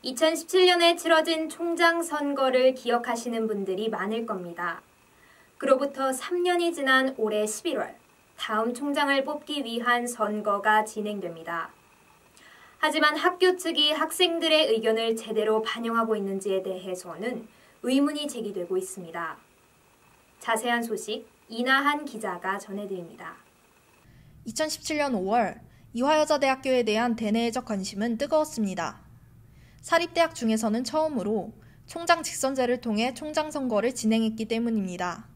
2017년에 치러진 총장 선거를 기억하시는 분들이 많을 겁니다. 그로부터 3년이 지난 올해 11월, 다음 총장을 뽑기 위한 선거가 진행됩니다. 하지만 학교 측이 학생들의 의견을 제대로 반영하고 있는지에 대해서는 의문이 제기되고 있습니다. 자세한 소식 이나한 기자가 전해드립니다. 2017년 5월 이화여자대학교에 대한 대내적 관심은 뜨거웠습니다. 사립대학 중에서는 처음으로 총장 직선제를 통해 총장 선거를 진행했기 때문입니다.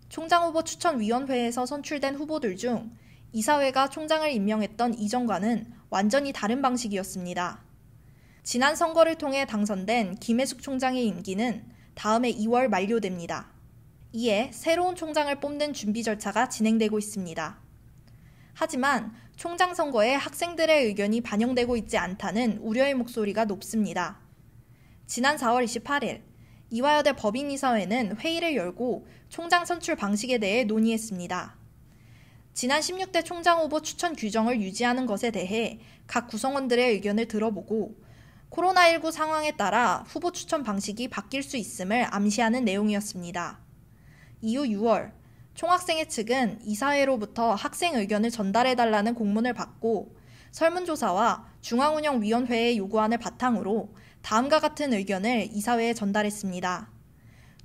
총장 후보 추천위원회에서 선출된 후보들 중 이사회가 총장을 임명했던 이전과는 완전히 다른 방식이었습니다. 지난 선거를 통해 당선된 김혜숙 총장의 임기는 다음해 2월 만료됩니다. 이에 새로운 총장을 뽑는 준비 절차가 진행되고 있습니다. 하지만 총장 선거에 학생들의 의견이 반영되고 있지 않다는 우려의 목소리가 높습니다. 지난 4월 28일 이화여대 법인이사회는 회의를 열고 총장 선출 방식에 대해 논의했습니다. 지난 16대 총장 후보 추천 규정을 유지하는 것에 대해 각 구성원들의 의견을 들어보고 코로나19 상황에 따라 후보 추천 방식이 바뀔 수 있음을 암시하는 내용이었습니다. 이후 6월 총학생회 측은 이사회로부터 학생 의견을 전달해달라는 공문을 받고 설문조사와 중앙운영위원회의 요구안을 바탕으로 다음과 같은 의견을 이사회에 전달했습니다.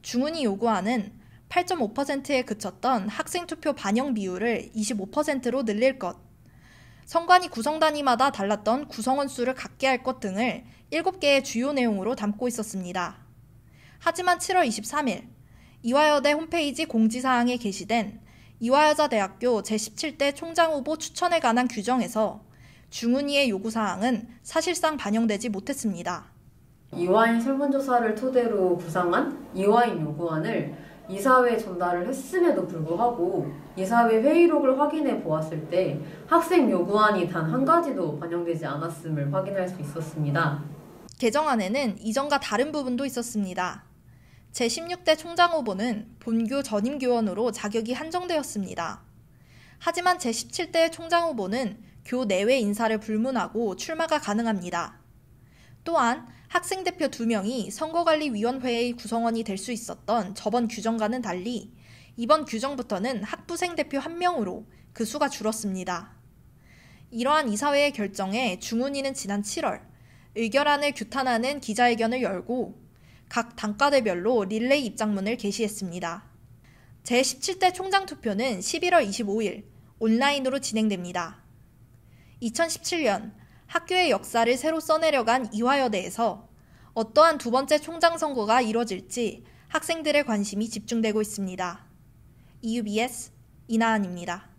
중운이 요구안은 8.5%에 그쳤던 학생투표 반영 비율을 25%로 늘릴 것, 선관위 구성 단위마다 달랐던 구성원 수를 갖게 할 것 등을 7개의 주요 내용으로 담고 있었습니다. 하지만 7월 23일 이화여대 홈페이지 공지사항에 게시된 이화여자대학교 제17대 총장 후보 추천에 관한 규정에서 중운위의 요구사항은 사실상 반영되지 못했습니다. 이화인 설문조사를 토대로 구상한 이화인 요구안을 이사회에 전달을 했음에도 불구하고 이사회 회의록을 확인해 보았을 때 학생 요구안이 단 한 가지도 반영되지 않았음을 확인할 수 있었습니다. 개정안에는 이전과 다른 부분도 있었습니다. 제16대 총장 후보는 본교 전임교원으로 자격이 한정되었습니다. 하지만 제17대 총장 후보는 교 내외 인사를 불문하고 출마가 가능합니다. 또한 학생대표 2명이 선거관리위원회의 구성원이 될 수 있었던 저번 규정과는 달리 이번 규정부터는 학부생 대표 1명으로 그 수가 줄었습니다. 이러한 이사회의 결정에 중운위는 지난 7월 의결안을 규탄하는 기자회견을 열고 각 단과대별로 릴레이 입장문을 게시했습니다. 제17대 총장 투표는 11월 25일 온라인으로 진행됩니다. 2017년 학교의 역사를 새로 써내려간 이화여대에서 어떠한 두 번째 총장 선거가 이뤄질지 학생들의 관심이 집중되고 있습니다. EUBS 이나한입니다.